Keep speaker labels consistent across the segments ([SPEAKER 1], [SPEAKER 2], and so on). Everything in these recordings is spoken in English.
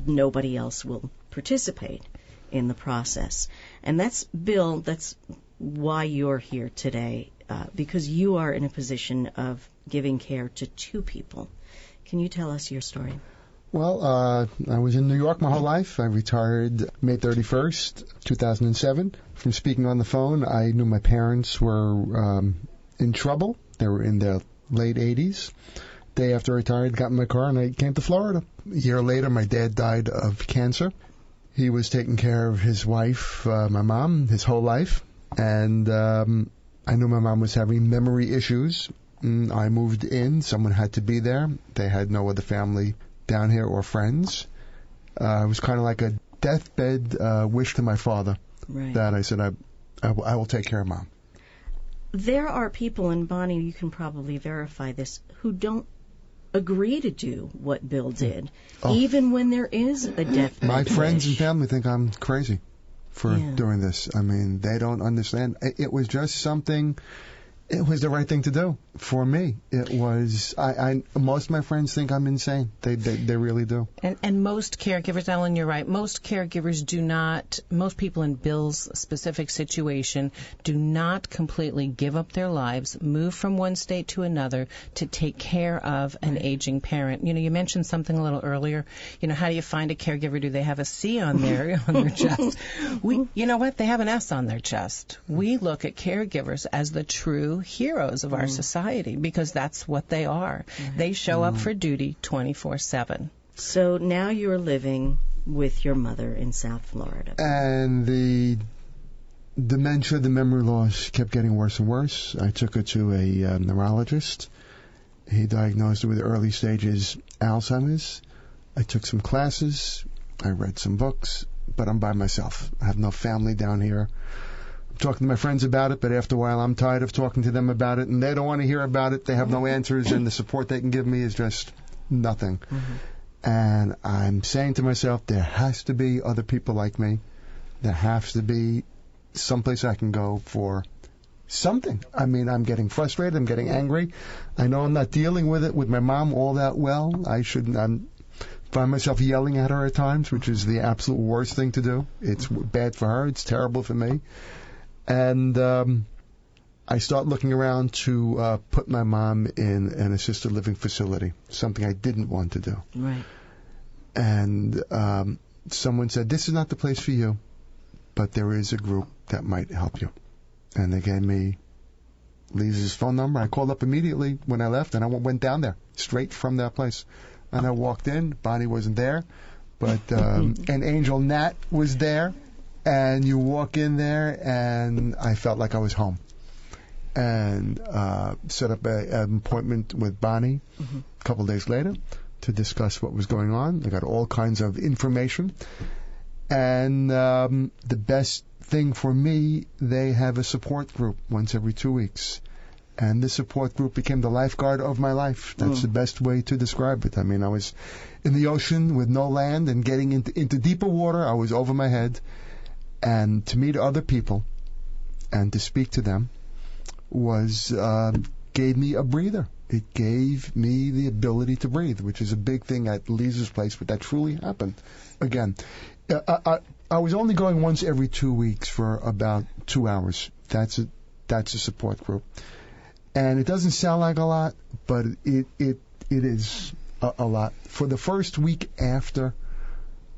[SPEAKER 1] nobody else will participate in the process. And that's, Bill, that's why you're here today, because you are in a position of giving care to two people. Can you tell us your story?
[SPEAKER 2] Well, I was in New York my whole life. I retired May 31st, 2007. From speaking on the phone, I knew my parents were in trouble. They were in their late 80s. Day after I retired, got in my car, and I came to Florida. A year later, my dad died of cancer. He was taking care of his wife, my mom, his whole life. And I knew my mom was having memory issues. I moved in. Someone had to be there. They had no other family down here or friends. It was kind of like a deathbed wish to my father,
[SPEAKER 1] right,
[SPEAKER 2] that I said, I will take care of Mom.
[SPEAKER 1] There are people, and Bonnie, you can probably verify this, who don't agree to do what Bill did, even when there is a deathbed
[SPEAKER 2] My friends
[SPEAKER 1] wish.
[SPEAKER 2] and family think I'm crazy for doing this. I mean, they don't understand. It was just something. It was the right thing to do for me. It was. Most of my friends think I'm insane. They really do.
[SPEAKER 3] And most caregivers, Ellen, you're right. Most caregivers do not. Most people in Bill's specific situation do not completely give up their lives, move from one state to another to take care of an aging parent. You know, you mentioned something a little earlier. You know, how do you find a caregiver? Do they have a C on their chest? You know what? They have an S on their chest. We look at caregivers as the true heroes of our society, because that's what they are. They show up for duty 24/7.
[SPEAKER 1] So now you're living with your mother in South Florida.
[SPEAKER 2] And the dementia, the memory loss kept getting worse and worse. I took her to a neurologist. He diagnosed her with early stages Alzheimer's. I took some classes. I read some books, but I'm by myself. I have no family down here. Talking to my friends about it, but after a while I'm tired of talking to them about it, and they don't want to hear about it. They have no answers, and the support they can give me is just nothing. And I'm saying to myself, there has to be other people like me. There has to be someplace I can go for something. I mean, I'm getting frustrated. I'm getting angry. I know I'm not dealing with it with my mom all that well. I find myself yelling at her at times, which is the absolute worst thing to do. It's bad for her. It's terrible for me. And I start looking around to put my mom in an assisted living facility, something I didn't want to do.
[SPEAKER 1] Right.
[SPEAKER 2] And someone said, this is not the place for you, but there is a group that might help you. And they gave me Leeza's phone number. I called up immediately when I left, and I went down there, straight from that place. And I walked in. Bonnie wasn't there, but an angel Nat was there. And you walk in there, and I felt like I was home. And set up an appointment with Bonnie a couple of days later to discuss what was going on. I got all kinds of information. And the best thing for me, they have a support group once every 2 weeks. And this support group became the lifeguard of my life. That's the best way to describe it. I mean, I was in the ocean with no land and getting into deeper water. I was over my head. And to meet other people and to speak to them gave me a breather. It gave me the ability to breathe, which is a big thing at Leeza's place, but that truly happened. Again, I was only going once every 2 weeks for about 2 hours. That's a support group. And it doesn't sound like a lot, but it is a lot. For the first week after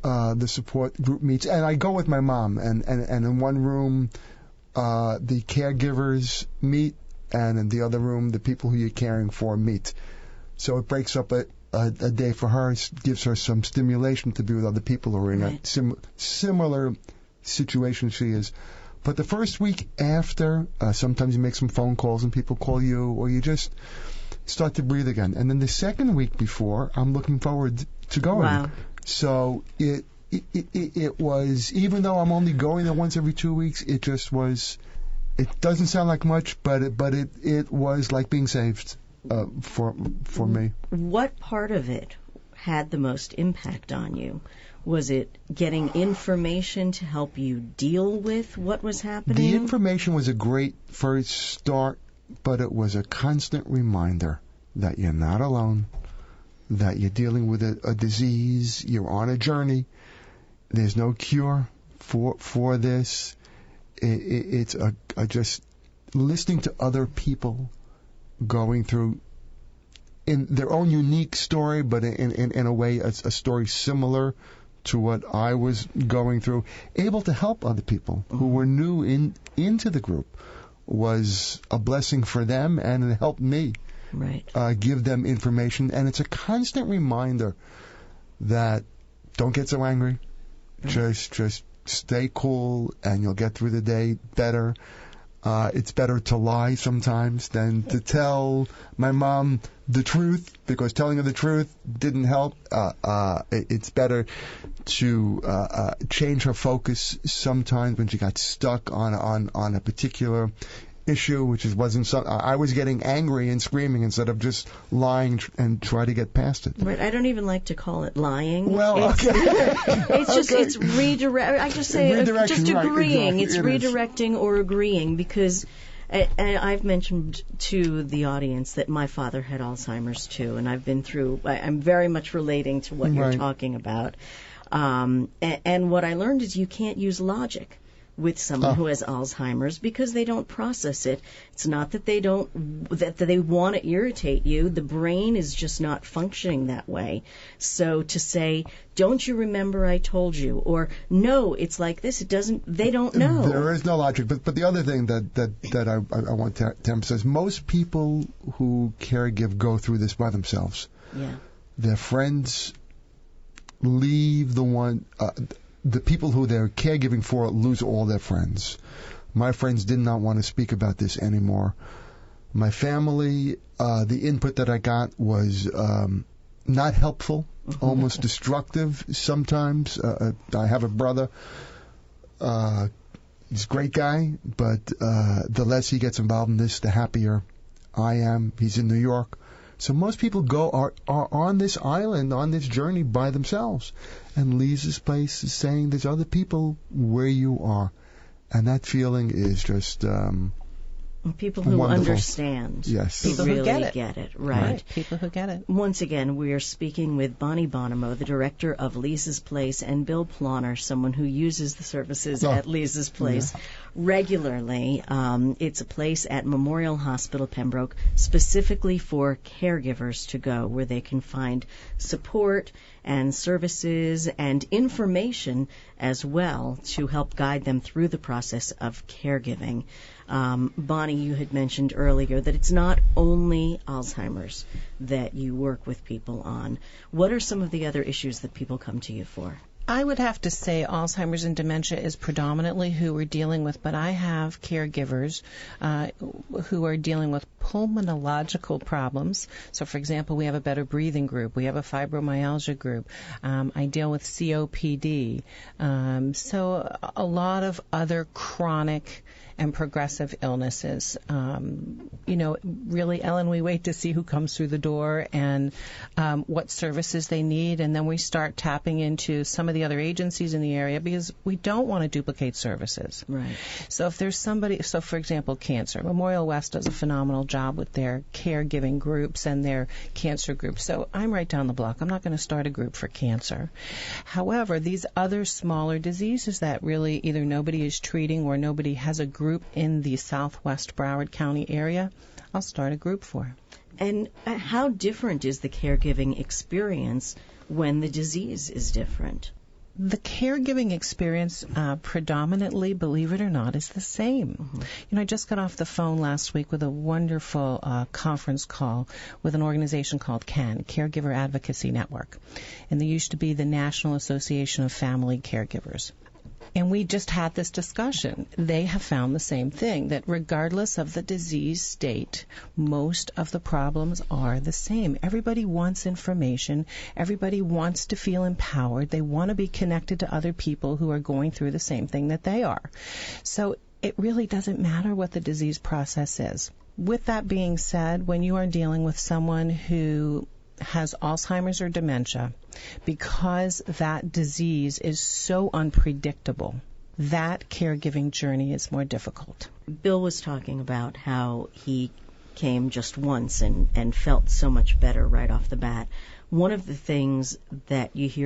[SPEAKER 2] the support group meets, and I go with my mom, and in one room the caregivers meet, and in the other room the people who you're caring for meet. So it breaks up a day for her, gives her some stimulation to be with other people who are in a similar situation she is. But the first week after, sometimes you make some phone calls and people call you, or you just start to breathe again. And then the second week before, I'm looking forward to going.
[SPEAKER 1] Wow.
[SPEAKER 2] So it was, even though I'm only going there once every 2 weeks, it just was. It doesn't sound like much, but it was like being saved for me.
[SPEAKER 1] What part of it had the most impact on you? Was it getting information to help you deal with what was happening?
[SPEAKER 2] The information was a great first start, but it was a constant reminder that you're not alone, that you're dealing with a disease, you're on a journey, there's no cure for this. It's just listening to other people going through in their own unique story, but in a way a story similar to what I was going through, able to help other people who were new into the group was a blessing for them, and it helped me give them information. And it's a constant reminder that don't get so angry, just stay cool, and you'll get through the day better. It's better to lie sometimes than to tell my mom the truth, because telling her the truth didn't help. It's better to change her focus sometimes when she got stuck on a particular issue, which wasn't so. I was getting angry and screaming instead of just lying and try to get past it.
[SPEAKER 1] Right. I don't even like to call it lying.
[SPEAKER 2] Well,
[SPEAKER 1] it's just it's redirect. I just say just agreeing.
[SPEAKER 2] Right, exactly.
[SPEAKER 1] It's redirecting or agreeing, because I've mentioned to the audience that my father had Alzheimer's too, and I've been through. I'm very much relating to what you're talking about. And what I learned is you can't use logic with someone who has Alzheimer's, because they don't process it. It's not that they want to irritate you. The brain is just not functioning that way. So to say, "Don't you remember I told you?" or "No, it's like this," they don't know.
[SPEAKER 2] There is no logic. But the other thing that I want to emphasize, most people who caregive go through this by themselves.
[SPEAKER 1] Yeah.
[SPEAKER 2] Their friends leave the people who they're caregiving for lose all their friends. My friends did not want to speak about this anymore. My family, the input that I got was not helpful, almost destructive sometimes. I have a brother. He's a great guy, but the less he gets involved in this, the happier I am. He's in New York. So most people are on this island, on this journey by themselves. And Leeza's place is saying there's other people where you are. And that feeling is just
[SPEAKER 1] people who
[SPEAKER 2] wonderful.
[SPEAKER 1] Understand.
[SPEAKER 2] Yes.
[SPEAKER 1] People
[SPEAKER 3] who
[SPEAKER 1] really
[SPEAKER 3] get it.
[SPEAKER 1] Right.
[SPEAKER 3] People who get it.
[SPEAKER 1] Once again, we are speaking with Bonnie Bonomo, the director of Leeza's Place, and Bill Plonner, someone who uses the services at Leeza's Place regularly. It's a place at Memorial Hospital, Pembroke, specifically for caregivers to go, where they can find support and services and information as well to help guide them through the process of caregiving. Bonnie, you had mentioned earlier that it's not only Alzheimer's that you work with people on. What are some of the other issues that people come to you for?
[SPEAKER 3] I would have to say Alzheimer's and dementia is predominantly who we're dealing with, but I have caregivers who are dealing with pulmonological problems. So, for example, we have a better breathing group. We have a fibromyalgia group. I deal with COPD. So a lot of other chronic and progressive illnesses. Really, Ellen, we wait to see who comes through the door and what services they need, and then we start tapping into some of the other agencies in the area, because we don't want to duplicate services.
[SPEAKER 1] Right.
[SPEAKER 3] So if there's somebody, for example, cancer, Memorial West does a phenomenal job with their caregiving groups and their cancer groups. So I'm right down the block. I'm not going to start a group for cancer. However, these other smaller diseases that really either nobody is treating or nobody has a group in the southwest Broward County area, I'll start a group for.
[SPEAKER 1] And how different is the caregiving experience when the disease is different?
[SPEAKER 3] The caregiving experience predominantly, believe it or not, is the same. Mm-hmm. I just got off the phone last week with a wonderful conference call with an organization called CAN, Caregiver Advocacy Network. And they used to be the National Association of Family Caregivers. And we just had this discussion. They have found the same thing, that regardless of the disease state, most of the problems are the same. Everybody wants information. Everybody wants to feel empowered. They want to be connected to other people who are going through the same thing that they are. So it really doesn't matter what the disease process is. With that being said, when you are dealing with someone who has Alzheimer's or dementia, because that disease is so unpredictable, that caregiving journey is more difficult.
[SPEAKER 1] Bill was talking about how he came just once and felt so much better right off the bat. one of the things that you hear